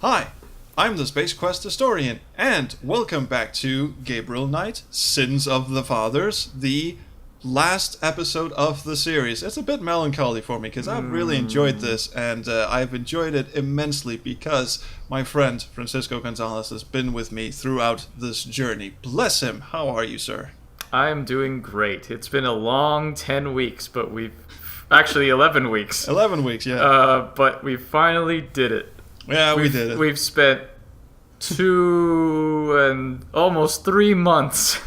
Hi, I'm the Space Quest Historian, and welcome back to Gabriel Knight, Sins of the Fathers, the last episode of the series. It's a bit melancholy for me, because I've really enjoyed this, and I've enjoyed it immensely because my friend, Francisco Gonzalez, has been with me throughout this journey. Bless him. How are you, sir? I am doing great. It's been a long 10 weeks, but we've... Actually, 11 weeks. 11 weeks, yeah. But we finally did it. Yeah, we did it. We've spent 2 and almost 3 months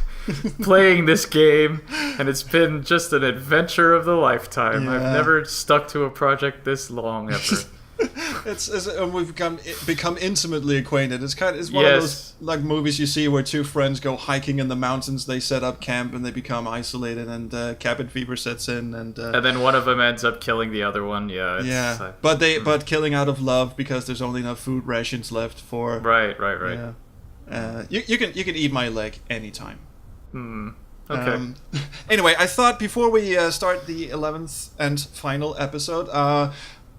playing this game, and it's been just an adventure of the lifetime. Yeah. I've never stuck to a project this long ever. We've become intimately acquainted. It's one of those like movies you see where two friends go hiking in the mountains. They set up camp and they become isolated, and cabin fever sets in, and then one of them ends up killing the other one. But killing out of love because there's only enough food rations left for. Right. Yeah. You can eat my leg anytime. Okay. Anyway, I thought before we start the 11th and final episode,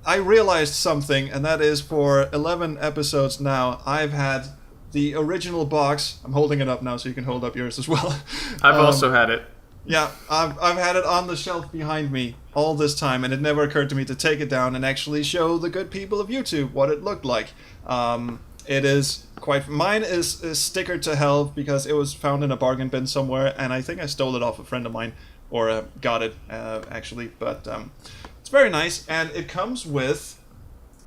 I realized something, and that is for 11 episodes now, I've had the original box. I'm holding it up now so you can hold up yours as well. I've also had it. Yeah, I've had it on the shelf behind me all this time, and it never occurred to me to take it down and actually show the good people of YouTube what it looked like. It is quite... Mine is stickered to hell because it was found in a bargain bin somewhere, and I think I stole it off a friend of mine, or got it, actually, but... It's very nice, and it comes with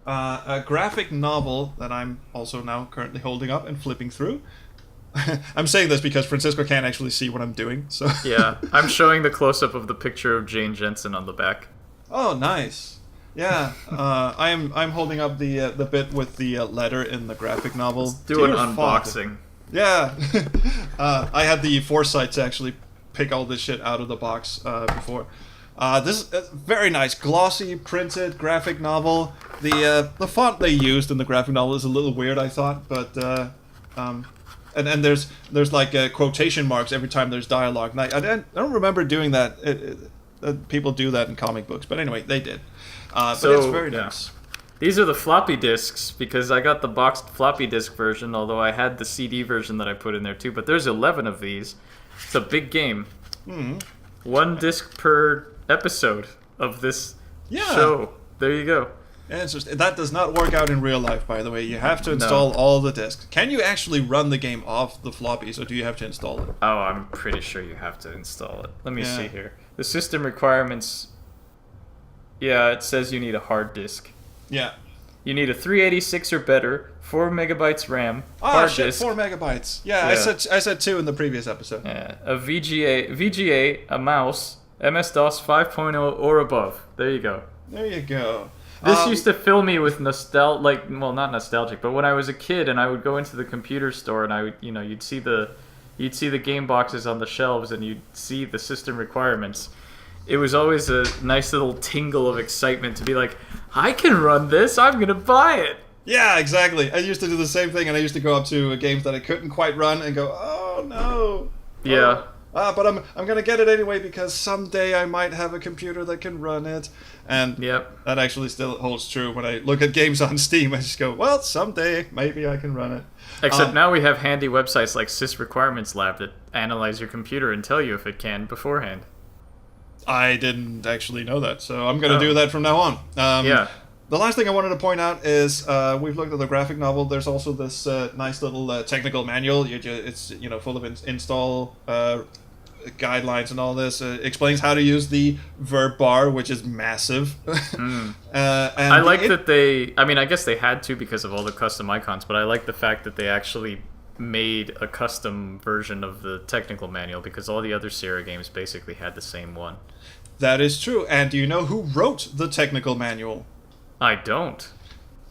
a graphic novel that I'm also now currently holding up and flipping through. I'm saying this because Francisco can't actually see what I'm doing, so... Yeah, I'm showing the close-up of the picture of Jane Jensen on the back. Oh, nice. Yeah, I'm holding up the bit with the letter in the graphic novel. Let's do an unboxing. Yeah, I had the foresight to actually pick all this shit out of the box before. This is a very nice, glossy, printed graphic novel. The font they used in the graphic novel is a little weird, I thought, but and there's like quotation marks every time there's dialogue. And I don't remember doing that. People do that in comic books, but anyway, they did. But it's very nice. These are the floppy disks, because I got the boxed floppy disk version, although I had the CD version that I put in there too. But there's 11 of these. It's a big game. 1 disc per episode of this show. There you go. Yeah, that does not work out in real life, by the way. You have to install all the discs. Can you actually run the game off the floppies, or do you have to install it? Oh, I'm pretty sure you have to install it. Let me see here. The system requirements... Yeah, it says you need a hard disk. Yeah. You need a 386 or better, 4 megabytes RAM, hard disk. 4 megabytes. Yeah, I said 2 in the previous episode. Yeah, a VGA, a mouse, MS-DOS 5.0 or above. There you go. There you go. This used to fill me with not nostalgic, but when I was a kid and I would go into the computer store and I would, you'd see the game boxes on the shelves and you'd see the system requirements. It was always a nice little tingle of excitement to be like, I can run this, I'm gonna buy it. Yeah, exactly. I used to do the same thing, and I used to go up to games that I couldn't quite run and go, oh no. Yeah. But I'm gonna get it anyway because someday I might have a computer that can run it. And that actually still holds true when I look at games on Steam. I just go, well, someday maybe I can run it. Except now we have handy websites like Sys Requirements Lab that analyze your computer and tell you if it can beforehand. I didn't actually know that, so I'm going to do that from now on. The last thing I wanted to point out is we've looked at the graphic novel. There's also this nice little technical manual. It's full of install guidelines and all this. Explains how to use the verb bar, which is massive. And I like that they... I mean, I guess they had to because of all the custom icons, but I like the fact that they actually made a custom version of the technical manual because all the other Sierra games basically had the same one. That is true. And do you know who wrote the technical manual? I don't.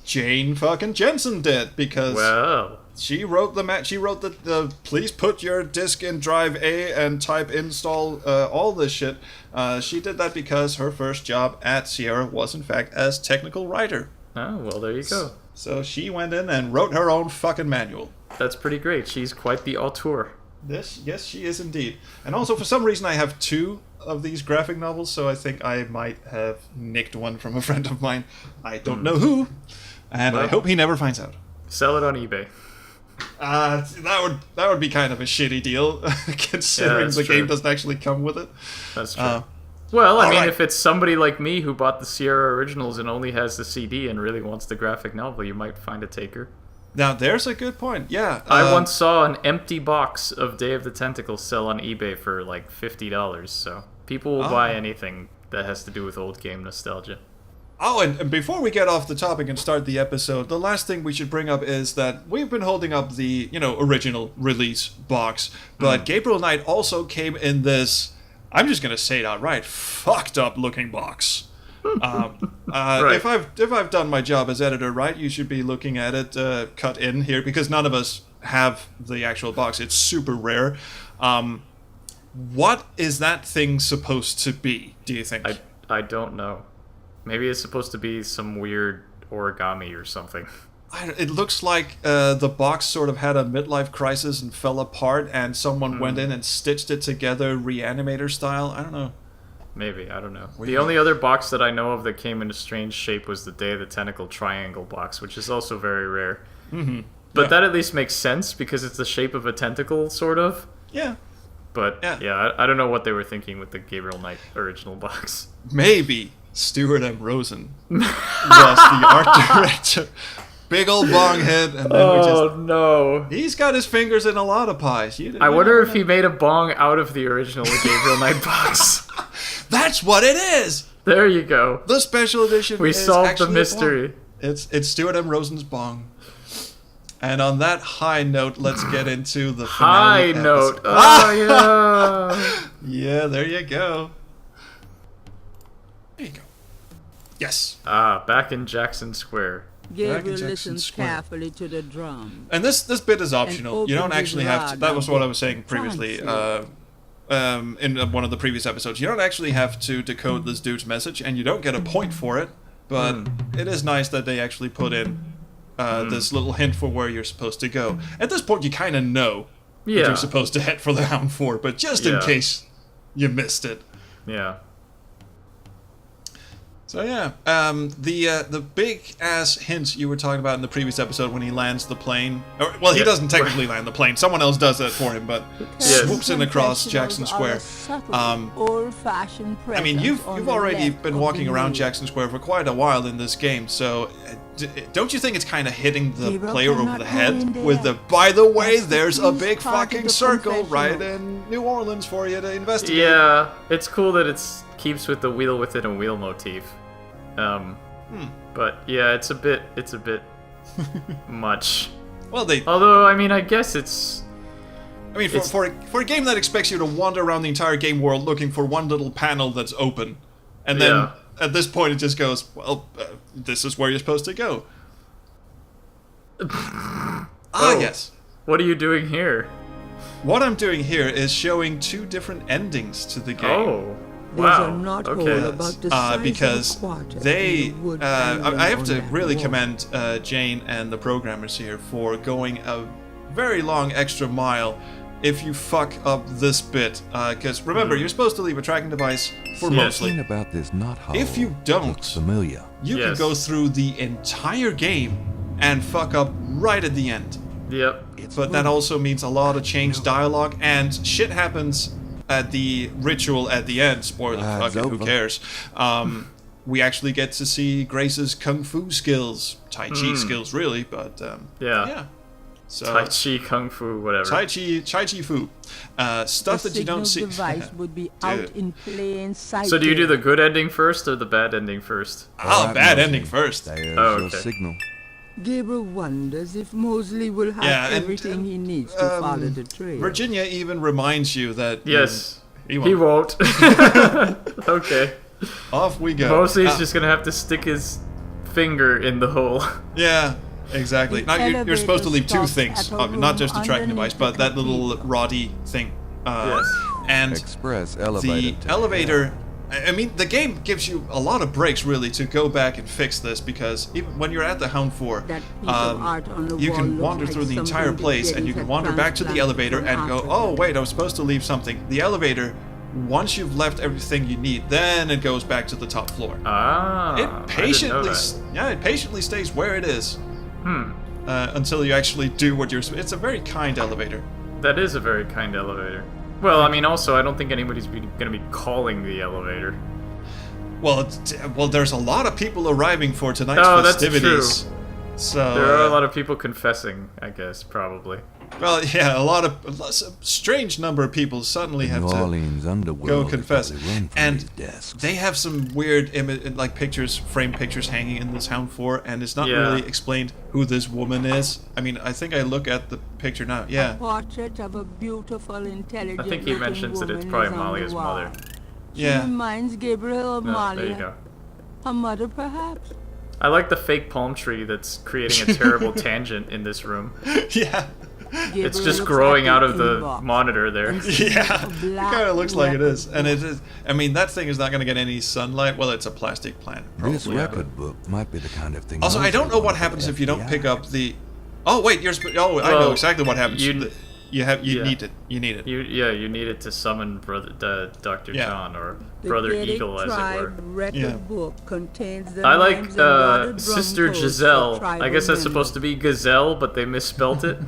Jane fucking Jensen did, because... Well... She wrote the please put your disk in drive A and type install all this shit. She did that because her first job at Sierra was in fact as technical writer. Oh, well, there you go. So she went in and wrote her own fucking manual. That's pretty great. She's quite the auteur. Yes, she is indeed. And also, for some reason, I have 2 of these graphic novels, so I think I might have nicked one from a friend of mine. I don't know who, and I hope he never finds out. Sell it on eBay. That would be kind of a shitty deal, considering the game doesn't actually come with it. That's true. Well, I mean, right. if it's somebody like me who bought the Sierra Originals and only has the CD and really wants the graphic novel, you might find a taker. Now, there's a good point, yeah. I once saw an empty box of Day of the Tentacle sell on eBay for like $50, so people will buy anything that has to do with old game nostalgia. Oh, and before we get off the topic and start the episode, the last thing we should bring up is that we've been holding up the, original release box, but Gabriel Knight also came in this, I'm just going to say it outright, fucked up looking box. Right. If I've done my job as editor right, you should be looking at it cut in here, because none of us have the actual box. It's super rare. What is that thing supposed to be, do you think? I don't know. Maybe it's supposed to be some weird origami or something. It looks like the box sort of had a midlife crisis and fell apart, and someone went in and stitched it together Reanimator style. I don't know. Maybe, I don't know. The only other box that I know of that came in a strange shape was the Day of the Tentacle triangle box, which is also very rare. Mm-hmm. But that at least makes sense, because it's the shape of a tentacle, sort of. Yeah. But, I don't know what they were thinking with the Gabriel Knight original box. Maybe Stuart M. Rosen was the art director. Big old bong head, and then no. He's got his fingers in a lot of pies. I wonder if he made a bong out of the original Gabriel Knight box. That's what it is! There you go. The special edition We is solved the actually mystery. It's Stuart M. Rosen's bong. And on that high note, let's get into the finale high note. episode. Oh, yeah. Yeah, there you go. There you go. Yes. Back in Jackson Square. Gabriel listens carefully to the drum. And this bit is optional. You don't actually have to. That was what I was saying previously. In one of the previous episodes, you don't actually have to decode this dude's message, and you don't get a point for it. But it is nice that they actually put in this little hint for where you're supposed to go. At this point, you kind of know that you're supposed to head for the Hounfour, but just in case you missed it. Yeah. So yeah, the big ass hint you were talking about in the previous episode when he lands the plane, he doesn't technically land the plane. Someone else does that for him, but swoops in across Jackson Square. I mean, you've already been walking around Jackson Square for quite a while in this game, so don't you think it's kind of hitting the player over the head with the? By the way, there's a big fucking circle right in New Orleans for you to investigate. Yeah, it's cool that it keeps with the wheel within a wheel motif. But yeah, it's a bit much. Well, although I mean, I guess it's. I mean, for a game that expects you to wander around the entire game world looking for one little panel that's open, and then at this point it just goes, well, this is where you're supposed to go. Yes. What are you doing here? What I'm doing here is showing 2 different endings to the game. Oh. Wow. Because they, I have to really commend Jane and the programmers here for going a very long extra mile if you fuck up this bit. Because remember, you're supposed to leave a tracking device for mostly. About this not if you don't, familiar. You can go through the entire game and fuck up right at the end. Yep. But that also means a lot of changed dialogue, and shit happens at the ritual at the end. Spoiler, fuck it, who cares? We actually get to see Grace's kung fu skills, tai chi skills, really. But yeah. So tai chi, kung fu, whatever. Tai chi fu, stuff that you don't see. Device would be out in plain sight. So do you do the good ending first or the bad ending first? Bad ending first. Okay. Signal. Gabriel wonders if Mosley will have everything he needs to follow the trail. Virginia even reminds you that he won't. Okay. Off we go. Mosley's just gonna have to stick his finger in the hole. Yeah. Exactly. Now you're supposed to leave two things, not just the tracking device, but that little roddy thing. Yes. And Express the elevator. elevator. I mean, the game gives you a lot of breaks, really, to go back and fix this, because even when you're at the Hounfour, you can wander through the entire place, and you can wander back to the elevator and go, oh, wait, I was supposed to leave something. The elevator, once you've left everything you need, then it goes back to the top floor. Ah, It patiently, it patiently stays where it is. Until you actually do what you're. It's a very kind elevator. That is a very kind elevator. Well, I mean, also, I don't think anybody's going to be calling the elevator. Well, there's a lot of people arriving for tonight's festivities. That's true. So there are a lot of people confessing, I guess, probably. Well, yeah, a strange number of people suddenly have to go confess, and they have some weird pictures, framed pictures hanging in this Hounfour, and it's not really explained who this woman is. I mean, I think I look at the picture now. Yeah. A portrait of a beautiful, intelligent. I think he mentions that it's probably Malia's mother. She reminds Gabriel of Malia. There you go. Her mother, perhaps. I like the fake palm tree that's creating a terrible tangent in this room. Yeah. It's just growing out of the monitor there. Yeah, it kind of looks like it is. And it is. I mean, that thing is not going to get any sunlight. Well, it's a plastic plant. Probably. This record book might be the kind of thing. Also, I don't know what happens if you don't pick up the... Oh, wait, I know exactly what happens. You need it. You need it. You need it to summon Dr. John, or Brother Eagle, as it were. Record book contains the I like names and water Sister drum Giselle. codes for I guess that's tribal supposed to be Gazelle, but they misspelt it.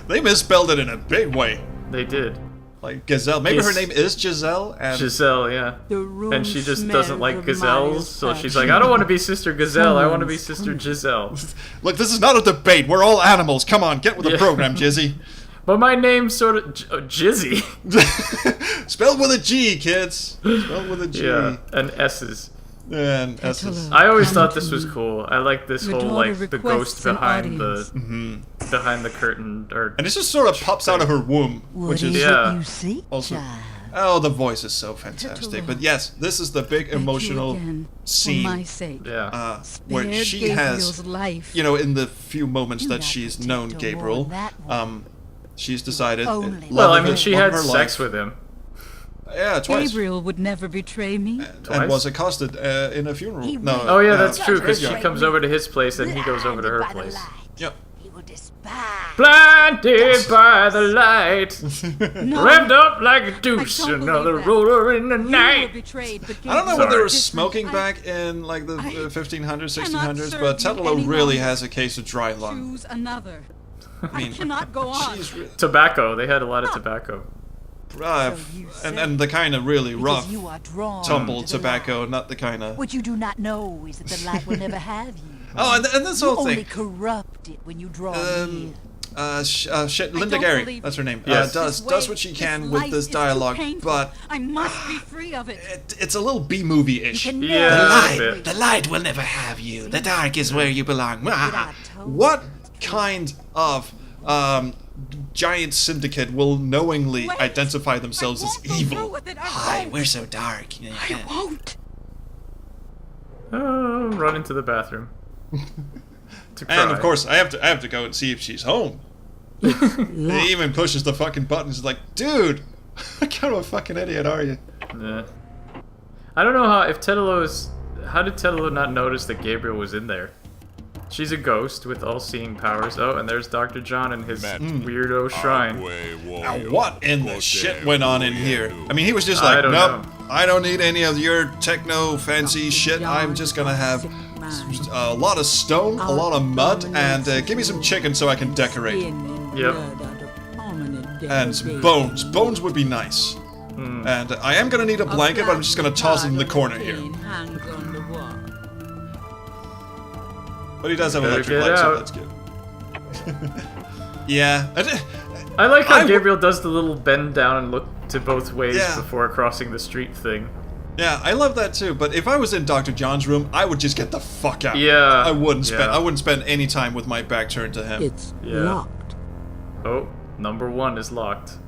They misspelled it in a big way. They did. Like Gazelle. Maybe her name is Giselle. And Giselle, yeah. And she just doesn't like gazelles, so passion. she's like, I don't want to be Sister Gazelle, I want to be Sister Giselle. Look, this is not a debate. We're all animals. Come on, get with the program, Jizzy. But my name's sort of Jizzy. Spelled with a G, kids. Spelled with a G. Yeah, and S's. And S's. I always thought this was cool. I like this whole, like, the ghost behind the curtain, and it just sort of pops out of her womb, which is yeah. You see, also. Oh, the voice is so fantastic. But yes, this is the big emotional scene. my sake. Yeah. Where she has, life. you know, in the few moments that she's known Gabriel, she's decided. Well, I mean, she had sex with him. Yeah, twice. Gabriel would never betray me. And was accosted in a funeral. No. Oh yeah, that's true, because she comes over to his place and he goes over to her place. Yep. Blinded by the light, revved up like a deuce, another roller in the night. I don't know what they were smoking back in like the 1500s, 1600s, but Tetelo really has a case of dry lung. Choose another. I mean, cannot go on. Tobacco. They had a lot of tobacco. And the kind of really rough, tumbled tobacco, not the kind of... What you do not know is that the light will never have you. Oh, and this whole thing... only corrupt it when you draw near. Linda Gary, that's her name, yes. does what she can with this dialogue, but I must be free of it. It's a little B-movie-ish. Yeah, The light will never have you. The dark is where you belong. What kind of giant syndicate will knowingly identify themselves as evil? Hi, we're so dark. I won't. Run into the bathroom. And of course, I have to go and see if she's home. He even pushes the fucking buttons. He's like, dude, what kind of a fucking idiot are you? Yeah. I don't know how did Tetelo not notice that Gabriel was in there? She's a ghost with all-seeing powers. Oh, and there's Dr. John and his weirdo shrine. Now, what in the shit went on in here? I mean, he was just like, nope, I don't need any of your techno fancy shit. I'm just gonna have a lot of stone, a lot of mud, and give me some chicken so I can decorate. Yep. And some bones. Bones would be nice. And I am gonna need a blanket, but I'm just gonna toss it in the corner here. But he does have electric light, so that's good. Yeah. I like how Gabriel does the little bend down and look to both ways before crossing the street thing. Yeah, I love that too. But if I was in Dr. John's room, I would just get the fuck out. Yeah. I wouldn't spend any time with my back turned to him. It's locked. Oh, number 1 is locked.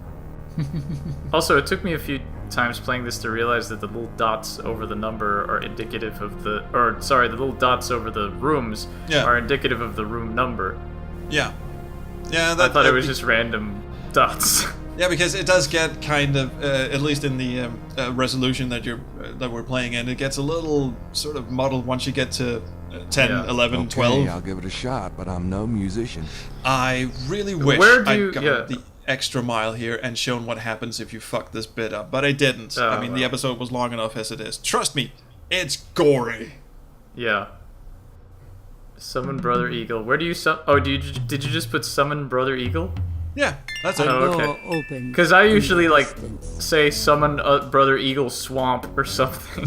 Also, it took me a few times playing this to realize that the little dots over the number are indicative of the little dots over the rooms are indicative of the room number. Yeah. Yeah, I thought it was just random dots. Yeah, because it does get kind of, at least in the resolution that we're playing in, it gets a little sort of muddled once you get to 10, 11, okay, 12. I'll give it a shot, but I'm no musician. I really wish I'd gone the extra mile here and shown what happens if you fuck this bit up, but I didn't. I mean, the episode was long enough as it is. Trust me, it's gory. Yeah. Summon Brother Eagle. Where do you did you just put Summon Brother Eagle? Yeah, that's it. Oh, okay. Because I usually say summon Brother Eagle Swamp or something,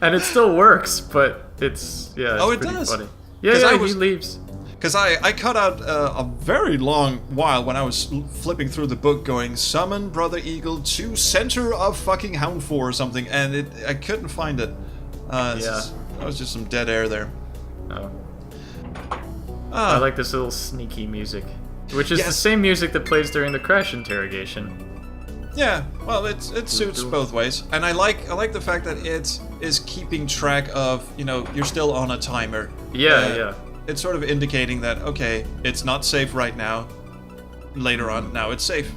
and it still works, but it's it pretty does. Funny. Yeah, he leaves. Because I cut out a very long while when I was flipping through the book, going summon Brother Eagle to center of fucking Hounfour or something, and I couldn't find it. That was just some dead air there. Oh. I like this little sneaky music. Which is the same music that plays during the Crash interrogation. Yeah, well, it suits both ways, and I like the fact that it is keeping track of, you're still on a timer. Yeah. It's sort of indicating that okay, it's not safe right now. Later on, now it's safe.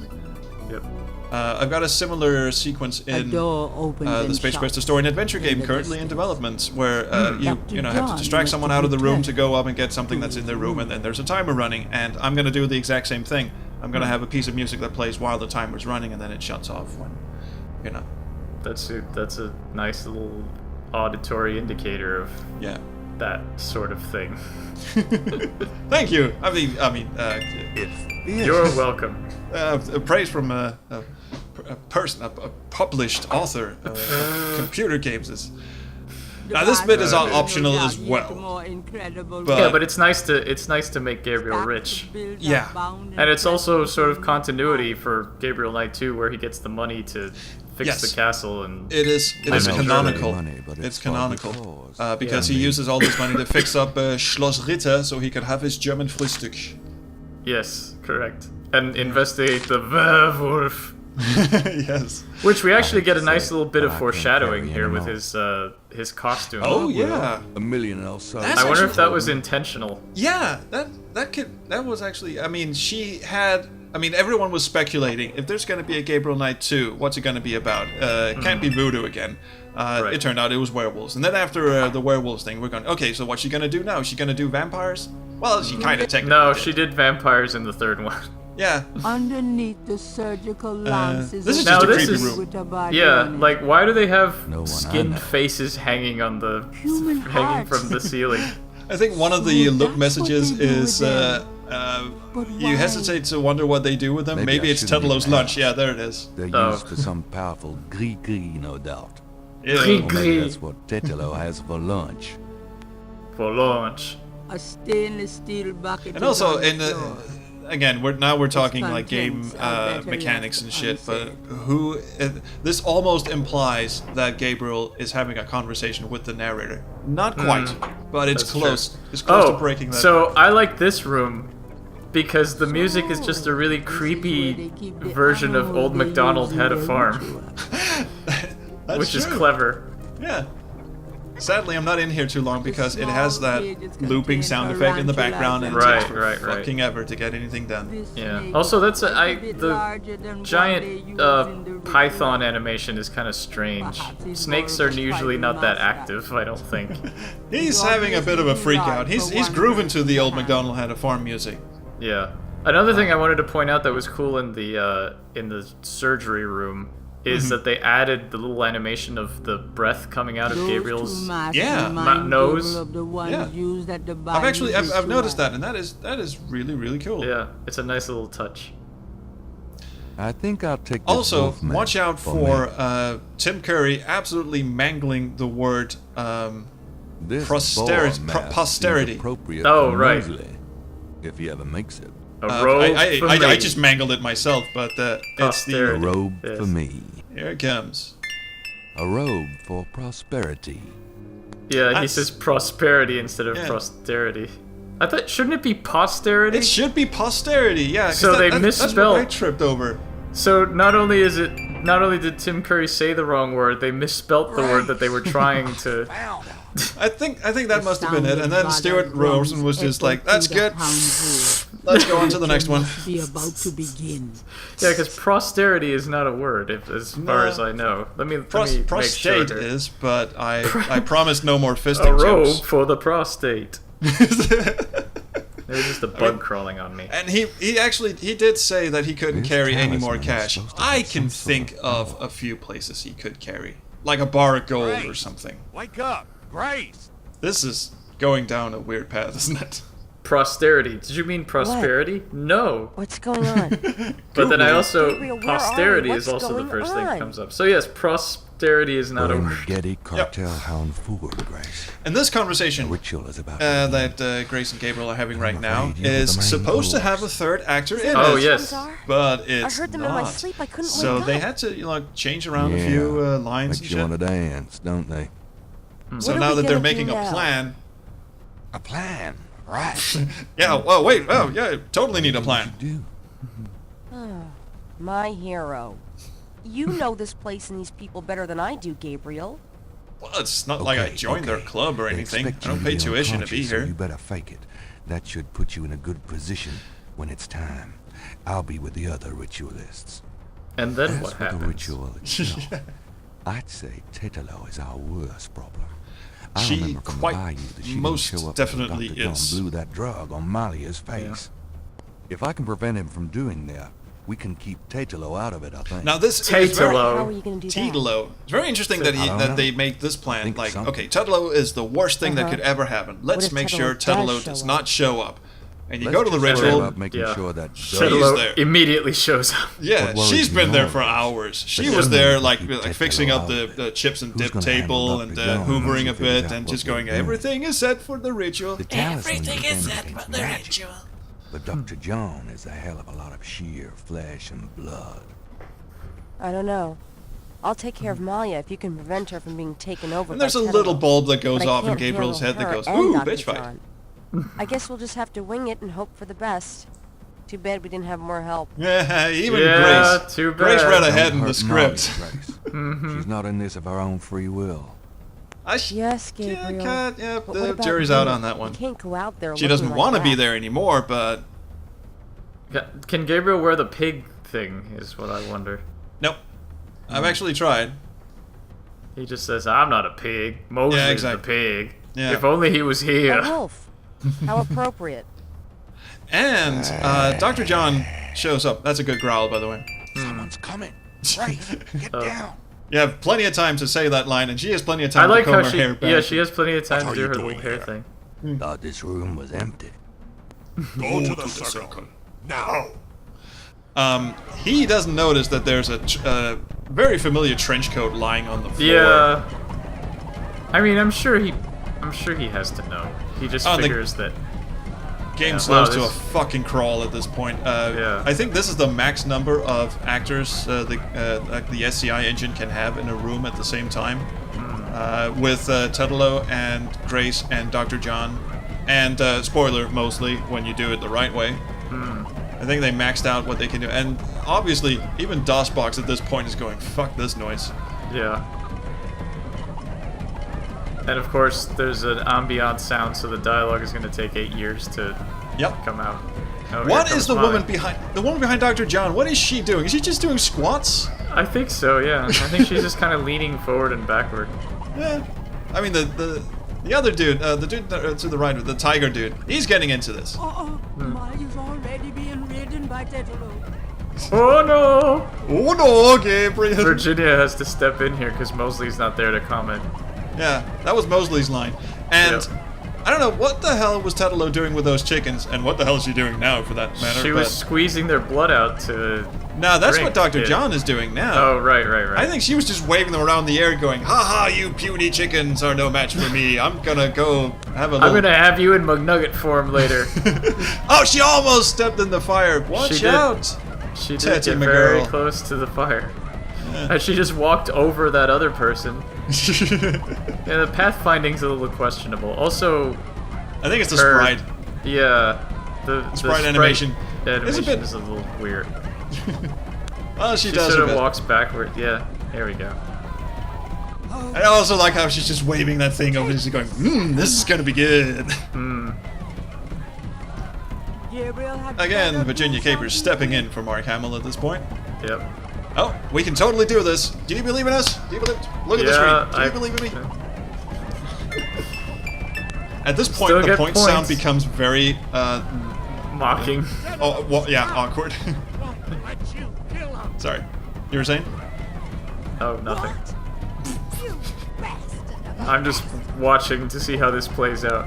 Yep. I've got a similar sequence in the Space Quest: Story and Adventure game currently in development, where you have to distract someone out of the room to go up and get something that's in their room, and then there's a timer running, and I'm going to do the exact same thing. I'm going to have a piece of music that plays while the timer's running, and then it shuts off when, That's a nice little auditory indicator of that sort of thing. Thank you. I mean, you're welcome. Praise from a person, a published author of computer games. Now this bit is optional as well. But it's nice to make Gabriel rich. Yeah. And it's also sort of continuity for Gabriel Knight 2, where he gets the money to fix the castle, and it is canonical. It's canonical because he uses all this money to fix up Schloss Ritter so he can have his German Frühstück. Yes, correct. And investigate the werewolf. Yes. Which we actually get a nice little bit of foreshadowing here with his costume. Oh yeah. A million else. I wonder if that was intentional. Yeah, that was actually. I mean, everyone was speculating if there's going to be a Gabriel Knight 2, what's it going to be about? It can't be voodoo again. It turned out it was werewolves, and then after the werewolves thing, we're going. Okay, so what's she going to do now? Is she going to do vampires? Well, she kind of technically. No, she did vampires in the third one. Yeah. Underneath the surgical lances. This is just a creepy room. Yeah, like why do they have skinned faces hanging on hanging from the ceiling? I think one of the look messages is you hesitate to wonder what they do with them. Maybe it's Tetelo's lunch. Yeah, there it is. They're used for some powerful gris-gris, no doubt. Maybe that's what Tetelo has for lunch. For lunch. A stainless steel bucket. And also again, we're talking like game mechanics and shit, but this almost implies that Gabriel is having a conversation with the narrator. Not quite, but it's close. True. It's close to breaking that. So I like this room because the music is just a really creepy version of Old MacDonald Had a Farm, which is clever. Yeah. Sadly, I'm not in here too long because it has that looping sound effect in the background, and it takes fucking ever to get anything done. Yeah. Also, the giant python animation is kind of strange. Snakes are usually not that active, I don't think. He's having a bit of a freak out. He's grooving to the Old MacDonald Had a Farm music. Yeah. Another thing I wanted to point out that was cool in the surgery room is that they added the little animation of the breath coming out of Gabriel's nose. Yeah. I've noticed that, and that is really, really cool. Yeah, it's a nice little touch. I think I'll take this. Also, watch out for Tim Curry absolutely mangling the word posterity. Oh, right. Mulvale, if he ever makes it. A robe for me. I just mangled it myself, but it's a robe for me. Here it comes. A robe for prosperity. Yeah, he says prosperity instead of posterity. I thought, shouldn't it be posterity? It should be posterity, yeah. So they misspelled. That's what I tripped over. So not only is it not only did Tim Curry say the wrong word, they misspelt the word that they were trying to. I think that must have been it. And then Stuart Rosen was just like, "That's good. Let's go on to the next one." Be about to begin. Yeah, because posterity is not a word, as far as I know. Let me make prostate sure. is, but I promise no more A fisting robe jokes. for the prostate. There's just a bug crawling on me. And he did say that he couldn't This carry any more talisman is cash. supposed to I have can some sort think of of a few places he could carry, like a bar of gold or something. Wake up, Grace! This is going down a weird path, isn't it? Posterity. Did you mean prosperity? No. What's going on? But then I also Gabriel, where are posterity you? is What's also the going first thing that on? comes up. So yes, prosperity is not a We're in word. the Getty Cartel Hounfour, Grace. And this The conversation ritual is about to begin. that Grace and Gabriel are having right I'm now afraid you're is the main supposed to have a course. third actor in Oh, it. yes. But it's I heard them not. in my sleep. I couldn't So wake they up. had to change around a few lines Makes and you shit. want to dance, don't they? So What are now we that they're gonna do making a now? plan, A plan, right? yeah. Oh wait. Oh yeah. Totally need a plan. You My hero. You know this place and these people better than I do, Gabriel. Well, it's not like I joined their club or They anything. I expect you don't to pay be tuition to be unconscious, so here. you better fake it. That should put you in a good position when it's time. I'll be with the other ritualists. And then As what for the happens? ritual itself, I'd say Tetelo is our worst problem. I She remember from quite the bayou that she most didn't show up definitely Dr. John is. blew that drug on Malia's face. If I can prevent him from doing that, we can keep Tetelo out of it, I think. Now this is very Tetelo. How are you going to do that? Tetelo. It's very interesting that I don't that know. they make this plan. Think of Like, something. okay, Tetelo is the worst thing that Uh-huh. could ever happen. Let's if make Tetelo sure does Tetelo show does up? not show up. And you Let's go to the just worry ritual. about making Yeah. sure that She's Tetelo there. immediately shows up. Yeah, What worries she's me been there more for hours. She is was that there we like keep fixing Tetelo up out the, of it. the chips and Who's dip gonna handle table Dr. and John hoovering once a he bit figures and out just what we're going, doing? everything is set for the ritual. The everything is set for the ritual. But Dr. John is a hell of a lot of sheer flesh and blood. I don't know. I'll take care of Malia if you can prevent her from being taken over And by there's a Tetelo. little bulb that goes But I off in can't Gabriel's head handle that goes, her and ooh, Dr. bitch fight. John. I guess we'll just have to wing it and hope for the best. Too bad we didn't have more help. Yeah, even Yeah, Grace. too Grace bad. read Don't ahead in the Hurt Molly, script. Grace. She's not in this of her own free will. Yes, Gabriel. Yeah, But what the about jury's you? out on that one. You can't go out there She looking doesn't like want to be that. there anymore, but Can Gabriel wear the pig thing, is what I wonder. nope. I've actually tried. He just says, I'm not a pig. Moses Yeah, the exactly. pig. Yeah. If only he was A here. wolf. How appropriate. And Dr. John shows up. That's a good growl, by the way. Someone's coming. Grace, get down. You have plenty of time to say that line, and she has plenty of I time like to comb how her hair she, back. yeah, she has plenty of time What to are do you her little doing hair here? thing. Thought this room was empty. Go to the circle. Now. He doesn't notice that there's a very familiar trench coat lying on the floor. Yeah. I mean, I'm sure he has to know. He just Oh, figures that. Game Yeah, slows wow, to a this- fucking crawl at this point. Yeah. I think this is the max number of actors the SCI engine can have in a room at the same time. With Tetelo and Grace and Dr. John. And, spoiler, mostly, when you do it the right way. I think they maxed out what they can do. And obviously, even DOSBox at this point is going, fuck this noise. Yeah. And of course, there's an ambient sound, so the dialogue is going to take 8 years to Yep. come out. Oh, What here is the comes woman Molly. behind Dr. John? What is she doing? Is she just doing squats? I think so, yeah. I think she's just kind of leaning forward and backward. Yeah. I mean, the other dude, the dude to the right, the tiger dude, he's getting into this. Molly's already being ridden by Tetelo. Oh no! Oh no, Gabriel! Virginia has to step in here because Mosley's not there to comment. Yeah, that was Mosley's line. And Yep. I don't know, what the hell was Tetelo doing with those chickens? And what the hell is she doing now, for that matter? She was squeezing their blood out to. No, that's drink what Dr. it. John is doing now. Oh, right. I think she was just waving them around the air going, ha ha, you puny chickens are no match for me. I'm gonna go have a little... I'm gonna have you in McNugget form later. Oh, she almost stepped in the fire. Watch She did. out. She did Teddy get very McGirl. close to the fire. And she just walked over that other person. Yeah, the pathfinding's a little questionable. Also, I think it's the her- sprite. yeah, the Sprite animation. animation It's a bit- is a little weird. Oh, she does sort a of bit. walks backward. Yeah, there we go. I also like how she's just waving that thing over and she's going, this is gonna be good. Again, Virginia Capers stepping in for Mark Hamill at this point. Yep. Oh, we can totally do this. Do you believe in us? Do you believe? Look at the screen. Do you believe in me? At this point, Still the get point points. sound becomes very, Mocking. oh, well, yeah, awkward. Sorry. You were saying? Oh, nothing. I'm just watching to see how this plays out.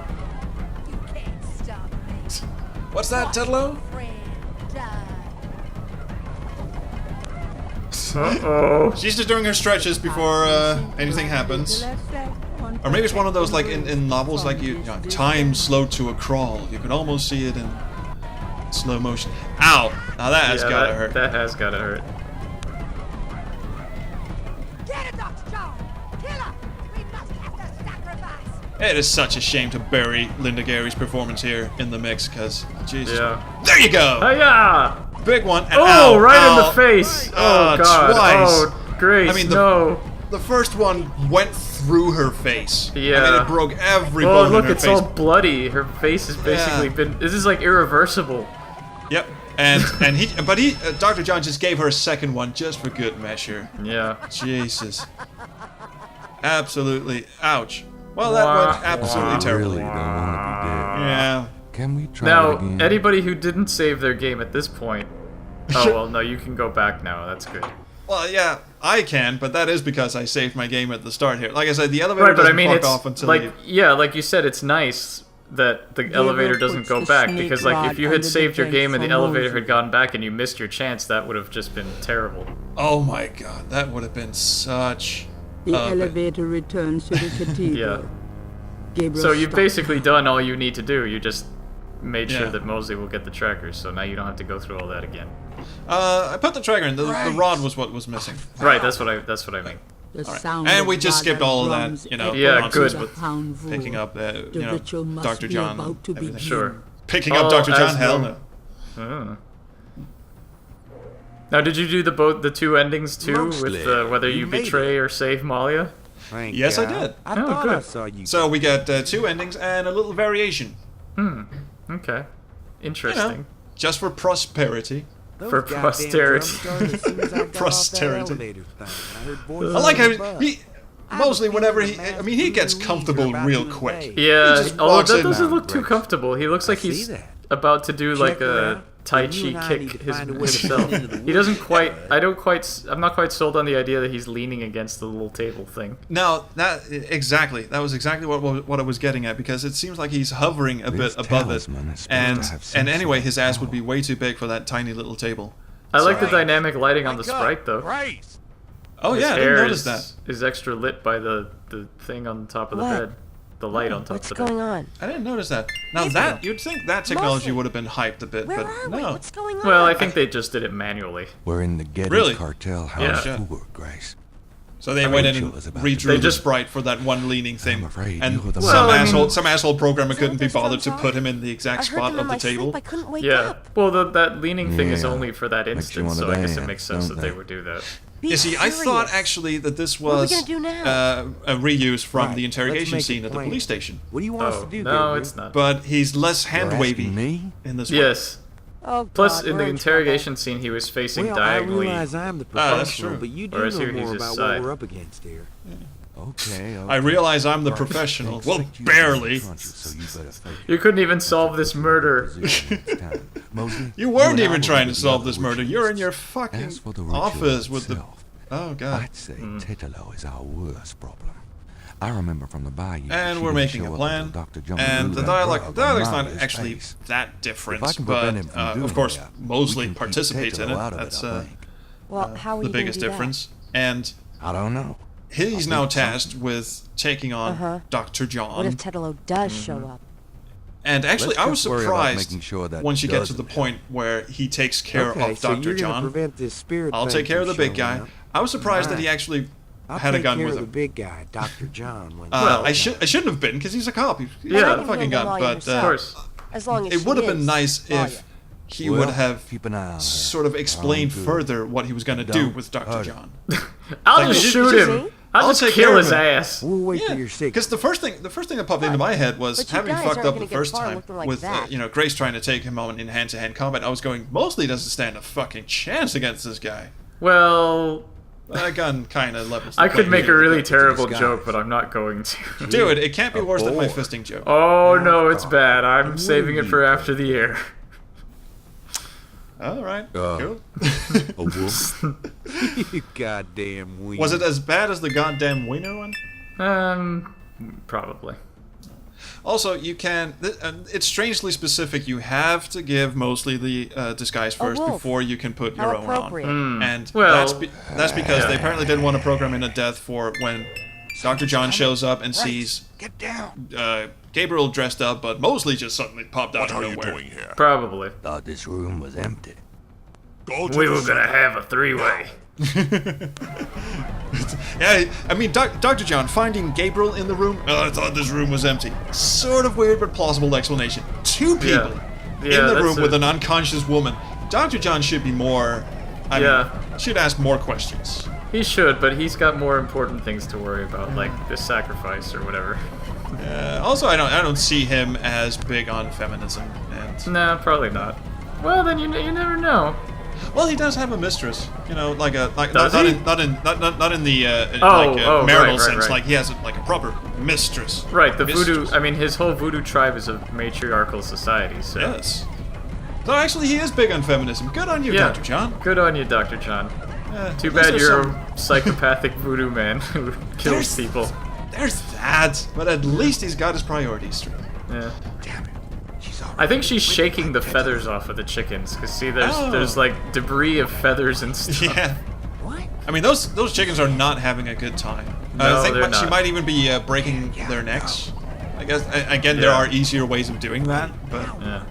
What's that, Tedlow? Uh-oh. She's just doing her stretches before anything happens. Or maybe it's one of those, like, in novels, like, you know, time slowed to a crawl. You can almost see it in slow motion. Ow! Now that has gotta hurt. That has gotta hurt. Get it, Dr. John! Kill her! We must have the sacrifice! It is such a shame to bury Linda Gary's performance here in the mix, because, Jesus. Yeah. There you go! Hiya! Big one. And Oh, ow, right in ow. the face! Oh, God. Twice. Oh, Grace, I mean, no. The first one went through her face. Yeah. I mean, it broke every Oh, bone look, in her it's face. all bloody. Her face has basically been... This is, like, irreversible. Yep. But Dr. John just gave her a second one just for good measure. Yeah. Jesus. Absolutely. Ouch. Well, that went absolutely I terribly. really don't want to be dead. Yeah. Can we try it Now, again? anybody who didn't save their game at this point... Oh, well, no, you can go back now. That's good. Well, yeah, I can, but that is because I saved my game at the start here. Like I said, the elevator Right, but I doesn't mean, fuck it's off until like, you... yeah, like you said, it's nice that the elevator doesn't go puts the back, snake because, like, if rod you had under the saved your vent game and the for elevator Moses. had gone back and you missed your chance, that would have just been terrible. Oh my god, that would have been such... The but- elevator returns to the cathedral. Yeah. Gabriel So you've stopped basically done all you need to do. You just made Yeah. sure that Mosley will get the trackers, so now you don't have to go through all that again. I put the tracker in. The rod was what was missing. Right, that's what I mean. the Alright. sound And of we just skipped rod all of that, drums you know, echoed Yeah, through good. the with Hounfour. Picking up, The you know, ritual must Dr. be John. about to everything. begin. Sure. Picking up Oh, Dr. John, as hell though- no. Oh. Now, did you do the two endings too, Mostly. with whether you made betray or save Malia? Thank Yes, I God. did. I Oh, thought I good. saw you. So we got 2 endings and a little variation. Okay, interesting. Just for prosperity. Those for goddamn posterity. drums started as soon as I got off that Posterity. elevator thing. I heard voices I like how above. Mostly whenever he gets comfortable real quick. Yeah, He just although walks that in doesn't now. look too comfortable. He looks like see he's that. about to do like her a out, Tai and you Chi and I kick need to find a way to himself. get into the He doesn't woods quite. together. I'm not quite sold on the idea that he's leaning against the little table thing. No, that was exactly what I was getting at, because it seems like he's hovering a bit This above it, talisman is supposed and to have some anyway, sort of his ass would be power. way too big for that tiny little table. I like the Right. dynamic lighting on the sprite though. Christ. Oh His yeah, I didn't hair notice is, that. is extra lit by the thing on the top of the What? bed. The light on top What's of the bed. going on? I didn't notice that. Now Gabriel. that you'd think that technology Mostly. would have been hyped a bit, Where but are we? no. What's going on? Well, I think they just did it manually. We're in the Getty Really? cartel Yeah. house Yeah. tour, Grace. So they went in Rachel and is about to redrew They the just- sprite for that one leaning thing, I'm afraid and you're the some Well, I mean- asshole programmer Is that couldn't what be those bothered to drums put are? him in the I exact heard spot them in of the my table. sleep. I couldn't wake Yeah. up. Well, that leaning thing is Yeah. only for that Makes you instance, so wanna I guess it dance, makes sense don't that they they? would do that. Be You see, I thought serious. actually that this What are we was gonna do now? a reuse from Right, the let's interrogation make a scene at the plan. police station, What do you want us Oh, to do, no, Gabriel? it's not. but he's less hand You're wavy asking me? in this one. Yes. Oh, Plus, God, in we're the in interrogation scene, he was facing Well, diagonally. I realize I'm the that's professional, true. but you do Whereas know here he's more his about side. what we're up against here. Okay, I realize I'm the professional. Well, barely. You couldn't even solve this murder. You weren't even trying to solve this murder. You're in your fucking As for the ritual office with the... itself, Oh, God. I'd say Tetelo is our worst problem. I remember from the bayou. And she we're didn't making show a up plan, until Dr. John and blew the that dialogue's drug on not Maria's actually face. that different, If I can but prevent him from doing of course, that, Mosley we can keep participates in Tetelo it. out of That's I think. Well, how are the you gonna biggest do that? difference. And I don't know. he's I now think tasked with taking on Uh-huh. Dr. What John. if Tetelo does show up? And actually, Let's I was just worry about surprised making sure that once you get to the doesn't point where he takes care Okay, of so Dr. you're gonna John. prevent this spirit I'll thing take care of from the big showing guy. up. I was surprised that he Alright. actually I'll had a take gun care with of the him. big guy, Dr. John. When Well, I shouldn't have been, because he's a cop. He's Yeah. got a You fucking can handle gun. all But Of yourself. course. As long as it she would have is been nice Malia. if he Well, would have keep an eye on her. sort of explained I'm good. further what he was going to do Don't with Dr. hurt John. I'll Like, just you shoot just- him. I'll I'll just take kill care of his him. ass. We'll wait for your signal. Because the first thing that popped into my head was But you having guys fucked aren't up gonna the get first far time looking like with that. Grace trying to take him on in hand-to-hand combat. I was going, Mosley doesn't stand a fucking chance against this guy. Well, That gun kind of levels. the I could playing make a field. really terrible guys. joke, but I'm not going to. Do it. It can't be worse than my boy. fisting joke. Oh no, it's bad. I'm saving it for after the air. All right. Cool. A wolf? You goddamn weenie. Was it as bad as the goddamn wiener one? Probably. Also, you can. It's strangely specific. You have to give mostly the disguise first wolf. before you can put How your own appropriate. on. And Well, that's because they apparently didn't want to program in a death for when Dr. John shows up and sees Get down. Gabriel dressed up, but Mosley just suddenly popped out What of are you nowhere. doing here? Probably. Thought this room was empty. Go to We the were gonna circle. have a three-way. Yeah, I mean, Dr. John finding Gabriel in the room. Oh, I thought this room was empty. Sort of weird, but plausible explanation. Two people Yeah, in the that's room with a- an unconscious woman. Dr. John should be more. I Yeah. mean, should ask more questions. He should, but he's got more important things to worry about, like the sacrifice or whatever. Also, I don't see him as big on feminism. And Nah, probably not. Well, then you never know. well, he does have a mistress. You know, like a like Does not he? in the Oh, marital right, sense. right. Like he has like a proper mistress. Right, the Mistress. voodoo. I mean, his whole voodoo tribe is a matriarchal society. So Yes. So actually, he is big on feminism. Good on you, yeah, Dr. John. good on you, Dr. John. Too At least bad there's you're some- a psychopathic voodoo man who kills There's- people. There's that, but at least he's got his priorities straight. Yeah. Damn it. She's already I think she's shaking the feathers off of the chickens, cause see, Oh. there's like debris of feathers and stuff. Yeah. What? I mean, those chickens are not having a good time. No, I think they're she not. might even be breaking their necks. I guess again, there Yeah. are easier ways of doing that, but Yeah.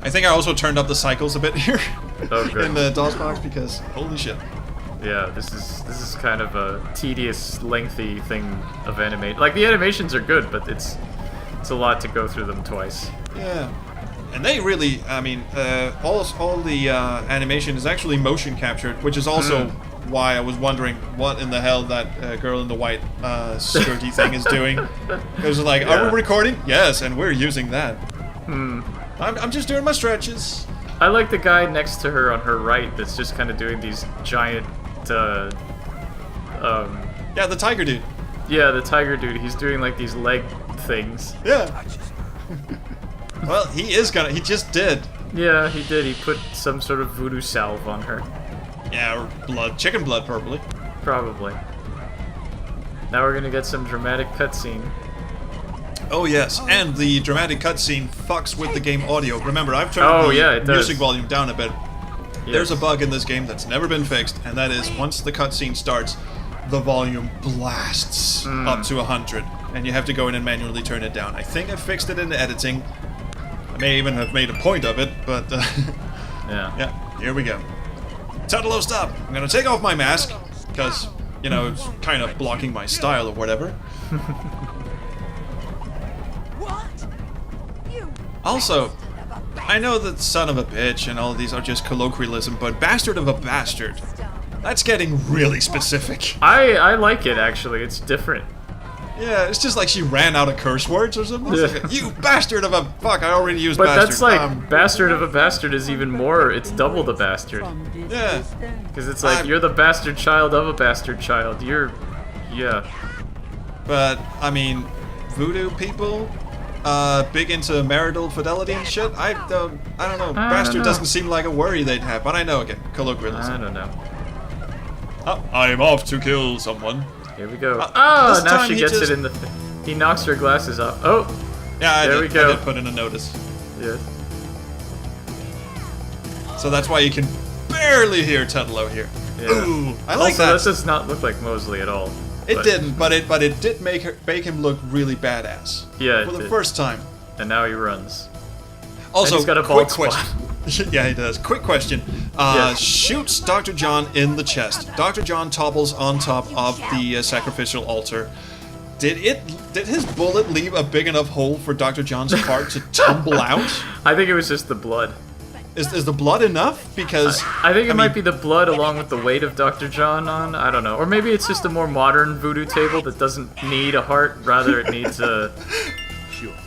I think I also turned up the cycles a bit here Oh, good. in the DOS box because holy shit. Yeah, this is kind of a tedious, lengthy thing of animate. Like the animations are good, but it's a lot to go through them twice. Yeah. And they really, I mean, all the animation is actually motion captured, which is also why I was wondering what in the hell that girl in the white skirty thing is doing. Because like, are Yeah. we recording? Yes, and we're using that. I'm just doing my stretches. I like the guy next to her on her right that's just kind of doing these giant, Yeah, the tiger dude. yeah, the tiger dude. He's doing like these leg things. Yeah. Well, he just did. Yeah, he did. He put some sort of voodoo salve on her. Yeah, or blood, chicken blood, probably. Probably. Now we're gonna get some dramatic cutscene. Oh yes, and the dramatic cutscene fucks with the game audio. Remember, I've turned Oh, the yeah, it does. music volume down a bit. There's a Yes. bug in this game that's never been fixed, and that is once the cutscene starts, the volume blasts up to 100, and you have to go in and manually turn it down. I think I fixed it in the editing. I may even have made a point of it, but Yeah. yeah, here we go. Tuttle, stop! I'm gonna take off my mask, because, you know, it's kind of blocking my style or whatever. What? You Also, I know that son of a bitch and all of these are just colloquialism, but bastard of a bastard, that's getting really specific. I like it actually. It's different. Yeah, it's just like she ran out of curse words or something. It's Yeah. like, you bastard of a fuck, I already used But bastard. that's like bastard of a bastard is even more. It's double the bastard. Yeah. Because it's like I'm- you're the bastard child of a bastard child. You're, yeah. But, I mean, voodoo people, big into marital fidelity and shit, I don't know. Bastard know. doesn't seem like a worry they'd have, but I know, again, I colloquialism. don't know. Oh, I'm off to kill someone. Here we go. this Oh, now time she he gets just- it in the. He knocks her glasses off. Oh, Yeah, There we go. I did put in a notice. yeah. So that's why you can barely hear Tuttle here. Yeah. Ooh, I like Also, that. this does not look like Mosley at all. It but- didn't, but it did make him look really badass. Yeah, it For the did. first time. And now he runs. Also, he's got a quick bald spot. question. Yeah, he does. Quick question. Yes. Shoots Dr. John in the chest. Dr. John topples on top of the sacrificial altar. Did his bullet leave a big enough hole for Dr. John's heart to tumble out? I think it was just the blood. is the blood enough? Because I think it might be the blood along with the weight of Dr. John on. I don't know. Or maybe it's just a more modern voodoo table that doesn't need a heart. Rather, it needs a...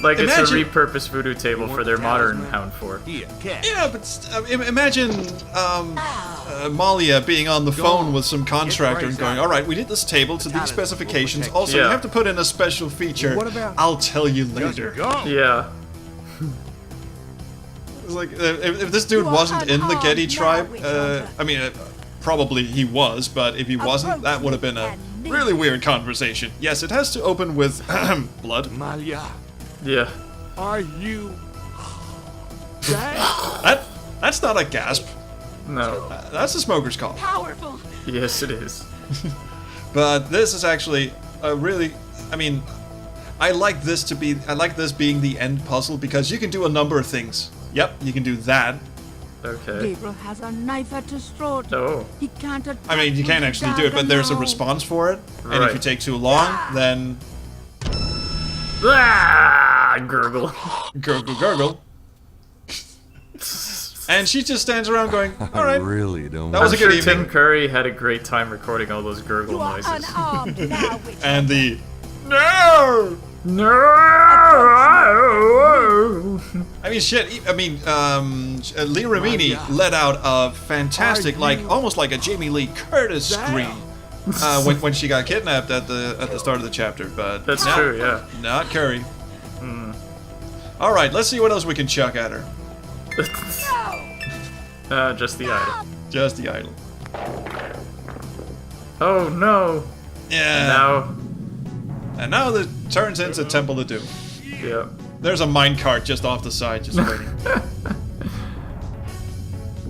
Like, it's a repurposed voodoo table for their modern Hounfour. Yeah, but imagine Malia being on the phone with some contractor and going, alright, we did this table to these specifications. Also, you have to put in a special feature. I'll tell you later. Yeah. It's like, if this dude wasn't in the Getty tribe, I mean, probably he was, but if he wasn't, that would have been a really weird conversation. Yes, it has to open with blood. Malia, Yeah. are you... That's not a gasp. No. That's a smoker's cough. Powerful. Yes, it is. But this is actually a really, I mean, I like this being the end puzzle because you can do a number of things. Yep, you can do that. Okay. Gabriel has a knife at his throat. Oh. He can't attack I mean, you can't actually do it, but there's a response for it. And if you take too long, then Gurgle. gurgle, gurgle. And she just stands around going, all right. I really don't. That was a I'm good sure evening. Tim Curry had a great time recording all those gurgle You are noises. unarmed now, witch. And the no. No. I mean, shit. I mean, Lee Ramini let out a fantastic, like almost like a Jamie Lee Curtis scream when she got kidnapped at the start of the chapter. But That's not, true, yeah. Not Curry. All right, let's see what else we can chuck at her. Just the idol. Just the idol. Oh no. Yeah. Now. And now it turns into Temple of Doom. Yeah. There's a minecart just off the side, just waiting.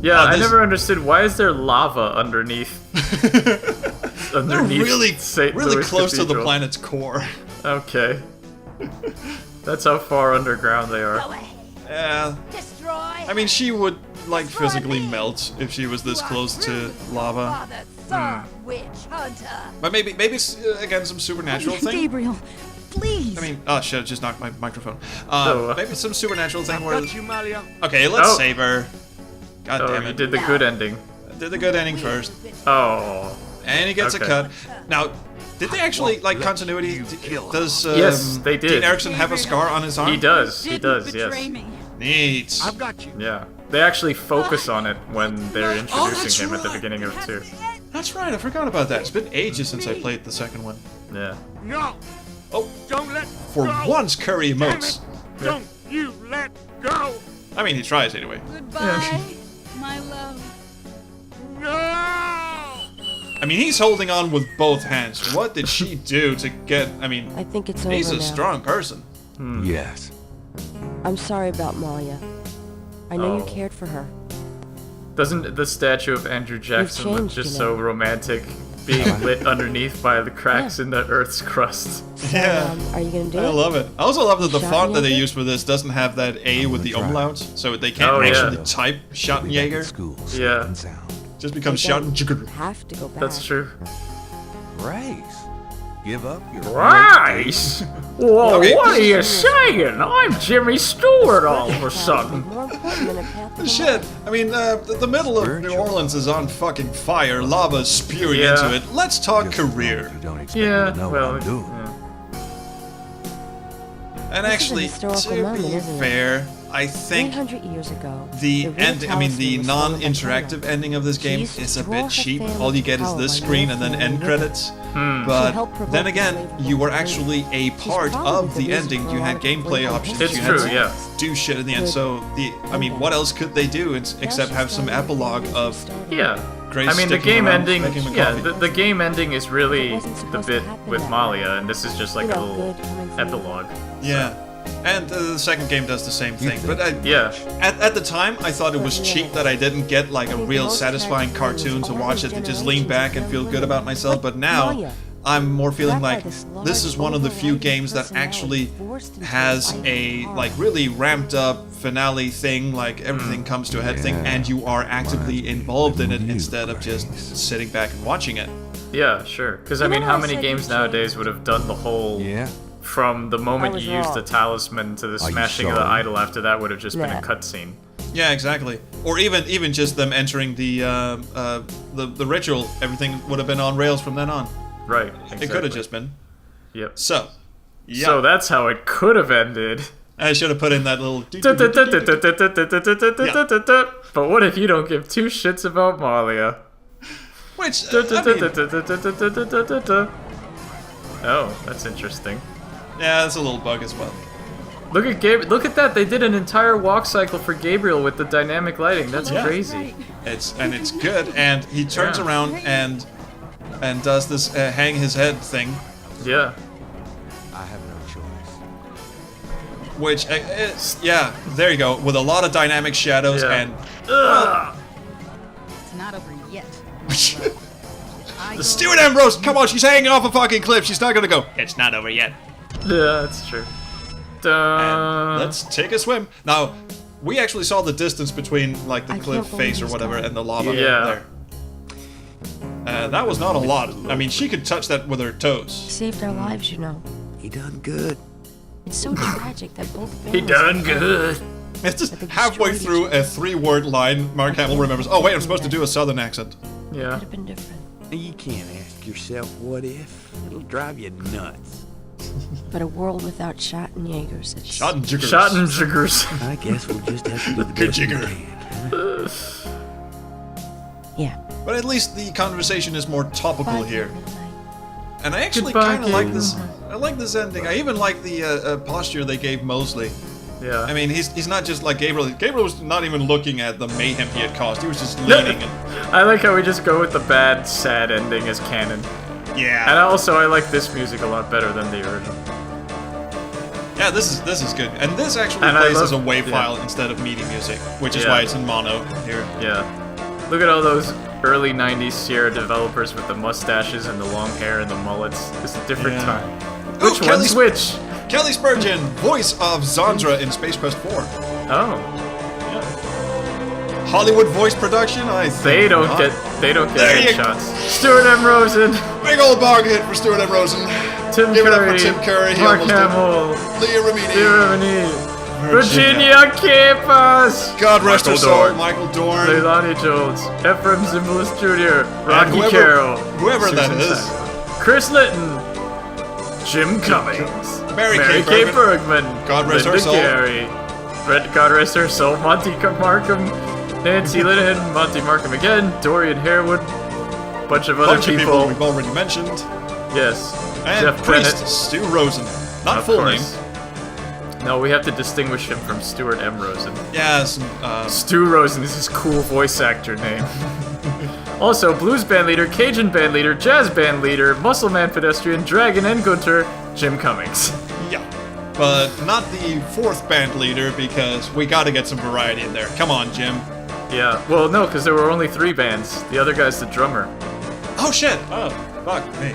Yeah, I this- never understood why is there lava underneath. They're really, St. really Louis close to the Cathedral. planet's core. Okay. That's how far underground they Go are. ahead. Yeah. Destroy. I mean, she would like physically melt if she was this close to lava. Father, son, witch hunter. But maybe it's again some supernatural thing. Gabriel, please. I mean, oh shit! I just knocked my microphone. So, Maybe it's some supernatural thing where. Got you, Malia. Okay, let's Oh. save her. God Oh, damn you it! did the good ending. Did the good ending first, Oh. and he gets Okay. a cut. Now, did they actually like continuity? Does Yes, they did. Dean Erickson have a scar on his arm? He does. He does, yes. Neat. I've got you. Yeah. They actually focus on it when they're that's introducing him at the right. beginning of 2. That's right. I forgot about that. It's been ages since I played the second one. Yeah. No. Oh, Don't let for go. once, Curry Damn emotes. it. Don't you let go. I mean, he tries anyway. Goodbye, my love. No. I mean, he's holding on with both hands. What did she do to get? I mean, I think it's over he's a now. strong person. Yes. I'm sorry about Malia. I know you Oh. cared for her. Doesn't the statue of Andrew Jackson look changed, just you so know. romantic, being lit underneath by the cracks in the Earth's crust? Yeah. Are you gonna do I it? love it. I also love that the Shot font that they Jaeger? use for this doesn't have that A with the That's right. umlaut, so they can't Oh, yeah. actually type Be back Schottenjäger. at school, safe Yeah. and sound. Just becomes They don't Schottenjäger. have to go back. That's true. Grace, give up your Rice? Well, Okay. what are you saying? I'm Jimmy Stewart all of a sudden. More important than a path to the Shit. I mean, the middle of New Spiritual. Orleans is on fucking fire. Lava's spewing Yeah. into it. Let's talk Just career. You don't expect Yeah, me to know well, what I'm doing. yeah. And This is a actually, historical to moment, be isn't it? fair, I think 300 years ago, the real end, I mean, the talisman was stolen by non-interactive Hannah. ending of this game She is a swore bit her cheap. family All you get is power this by screen and then family end with credits. Hmm. But helped provoke then the again, slave you were revolt. actually a part probably of the the reason ending. for You a lot had of gameplay political options. It's You had true, to yeah. do shit in the end. So I mean, what else could they do except have some epilogue of Yeah. Grace I mean, the sticking game around ending, making him a yeah, coffee? the game ending is really It wasn't the supposed to bit happen with that Malia, and this is just like You a know, little good coming from you. epilogue. Yeah. And the second game does the same thing. But Yeah. at the time, I thought it was cheap that I didn't get like a think the real most satisfying tragic thing cartoon is to all watch these it and just lean back and feel good about myself. But now, Malia. I'm more feeling Trapped by like this this is one of the few large, games that personality actually forced into has life a hard. like really ramped up finale thing, like everything comes to a head thing, Yeah. and you are actively involved in it You, instead of just Grace. sitting back and watching it. Yeah, sure. Because, I You know mean, what how I many said games you nowadays would have done the whole... Yeah. From the moment was you used the wrong. talisman to the Are you smashing of the sorry? idol after that would have just been a Nah. cutscene. Yeah, exactly. Or even just them entering the ritual, everything would have been on rails from then on. Right. Exactly. It could have just been. Yep. So. Yeah. So that's how it could have ended. I should have put in that little. But what if you don't give two shits about Malia? Which. Oh, that's interesting. Yeah, that's a little bug as well. Look at Look at that! They did an entire walk cycle for Gabriel with the dynamic lighting. That's crazy. It's good, and he turns around and does this hang his head thing. Yeah. I have no choice. Which yeah, there you go, with a lot of dynamic shadows and. It's not over yet. Stuart Ambrose, come on, she's hanging off a fucking cliff. She's not gonna go. It's not over yet. Yeah, that's true. And let's take a swim. Now, we actually saw the distance between like the cliff face or whatever and the lava there. That was not a lot. I mean, she could touch that with her toes. He saved our lives, you know. He done good. It's so tragic that both families... He done good. It's just halfway through a 3-word line, Mark Hamill remembers, oh wait, I'm supposed to do a southern accent. Yeah. Could have been different. You can't ask yourself what if. It'll drive you nuts. But a world without Schottenjägers, it's... Schottenjägers. I guess we'll just have to do the best we can. Yeah. But at least the conversation is more topical here. Midnight. And I actually kind of like this. I like this ending. I even like the posture they gave Mosley. Yeah. I mean, he's not just like Gabriel. Gabriel was not even looking at the mayhem he had caused. He was just leaning. I like how we just go with the bad, sad ending as canon. Yeah. And also, I like this music a lot better than the original. Yeah, this is good. And this actually plays as a WAV file instead of MIDI music, which is why it's in mono here. Yeah. Look at all those early 90s Sierra developers with the mustaches and the long hair and the mullets. It's a different time. Which one's which? Kelly Spurgeon, voice of Zandra in Space Quest 4. Oh. Yeah. Hollywood voice production? They don't get any shots. Stuart M. Rosen. Big old bog hit for Stuart M. Rosen. Tim Give Curry. it up for Tim Curry. He Mark almost Hamill. Leah Remini. Virginia Campos. God rest her soul. Michael Dorn. Leilani Jones. Ephraim Zimbalist Jr. Rocky Carroll. Whoever that is. Chris Litton. Jim Cummings. Mary K. Bergman. God rest her soul. Gary. God rest her soul. Monty Markham. Nancy Linehan. Monty Markham again. Dorian Harewood. Bunch of other people we've already mentioned. Yes. And Jeff priest Bennett. Stu Rosen. Not full name. No, we have to distinguish him from Stuart M. Rosen. Yes. Stu Rosen is his cool voice actor name. Also, blues band leader, Cajun band leader, jazz band leader, muscle man pedestrian, dragon and gunter, Jim Cummings. Yeah. But not the 4th band leader because we gotta get some variety in there. Come on, Jim. Yeah. Well, no, because there were only 3 bands. The other guy's the drummer. Oh, shit. Oh, fuck me.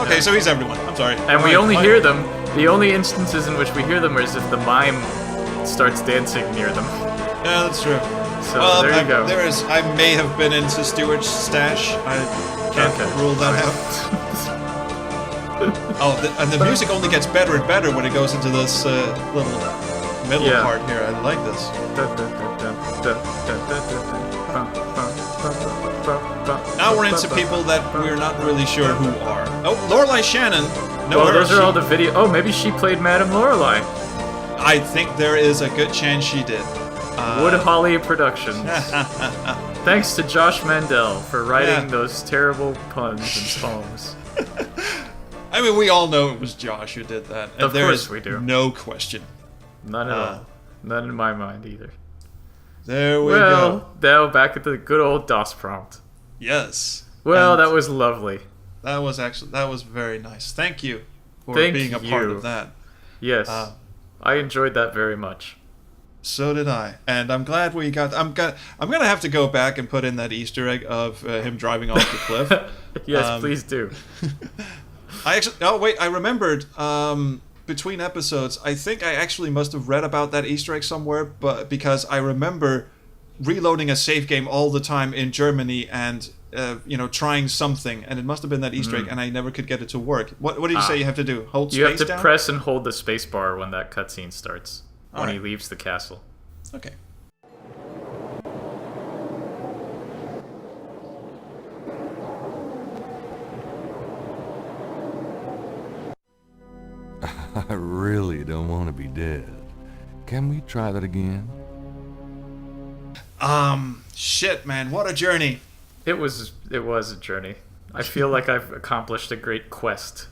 Okay, so he's everyone. I'm sorry. And we only hear them. The only instances in which we hear them is if the mime starts dancing near them. Yeah, that's true. So there you go. I may have been into Stewart's stash. I can't rule that out. And the music only gets better and better when it goes into this little middle part here. I like this. Now we're into people that we're not really sure who are. Oh, Lorelei Shannon. Those are all the video. Oh, maybe she played Madame Lorelei. I think there is a good chance she did. Wood Holly Productions. Thanks to Josh Mandel for writing those terrible puns and poems. I mean, we all know it was Josh who did that. And of course we do. No question. None at all. None in my mind either. There we go. Now back at the good old DOS prompt. Yes. Well, that was lovely. That was very nice. Thank you for being a part of that. Yes. I enjoyed that very much. So did I, and I'm glad we got. I'm gonna have to go back and put in that Easter egg of him driving off the cliff. Yes, please do. I remembered. Between episodes, I think I actually must have read about that Easter egg somewhere, but because I remember reloading a save game all the time in Germany and trying something, and it must have been that Easter egg, and I never could get it to work. What did you say you have to do? Hold space down? You have to press and hold the space bar when that cutscene starts. When he leaves the castle. Okay. I really don't want to be dead. Can we try that again? Shit, man, what a journey. It was a journey. I feel like I've accomplished a great quest.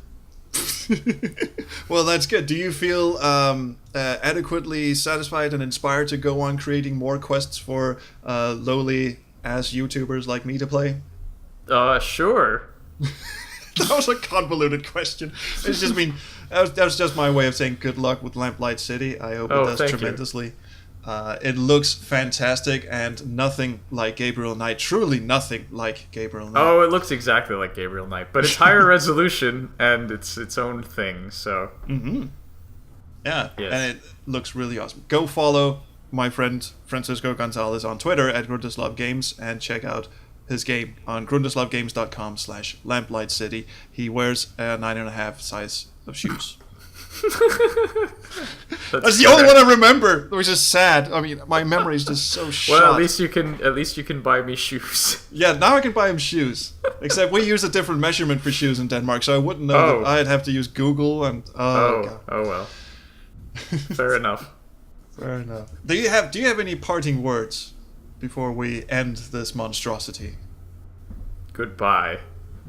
Well, that's good. Do you feel adequately satisfied and inspired to go on creating more quests for lowly ass YouTubers like me to play? Sure. That was a convoluted question. It's just that was just my way of saying good luck with Lamplight City. I hope it does tremendously. It looks fantastic and nothing like Gabriel Knight. Truly nothing like Gabriel Knight. Oh, it looks exactly like Gabriel Knight, but it's higher resolution and it's its own thing. So. Mm-hmm. Yeah, yes. And it looks really awesome. Go follow my friend Francisco Gonzalez on Twitter at GrundisLoveGames and check out his game on GrundisLoveGames.com/LamplightCity. He wears a 9.5 size of shoes. That's the only one I remember, which is sad. I mean, my memory is just so shot. Well, at least you can buy me shoes. Yeah, now I can buy him shoes. Except we use a different measurement for shoes in Denmark, so I wouldn't know. That I'd have to use Google and God. Oh well. Fair enough. Fair enough. Do you have any parting words before we end this monstrosity? Goodbye.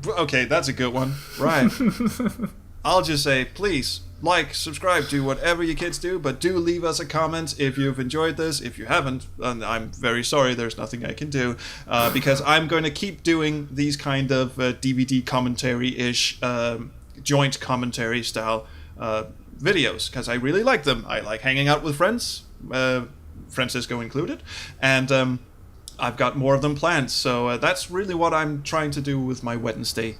Okay, that's a good one. Right. I'll just say, please, like, subscribe, do whatever you kids do, but do leave us a comment if you've enjoyed this. If you haven't, and I'm very sorry, there's nothing I can do, because I'm going to keep doing these kind of DVD commentary-ish, joint commentary style videos, because I really like them. I like hanging out with friends, Francisco included, and I've got more of them planned, so that's really what I'm trying to do with my Wednesday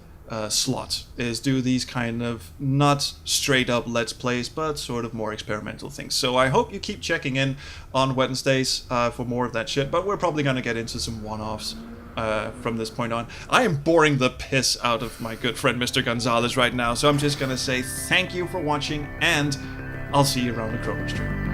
slot, is do these kind of not straight up Let's Plays, but sort of more experimental things. So I hope you keep checking in on Wednesdays for more of that shit, but we're probably going to get into some one-offs from this point on. I am boring the piss out of my good friend Mr. Gonzalez right now, so I'm just going to say thank you for watching, and I'll see you around the Kroger stream.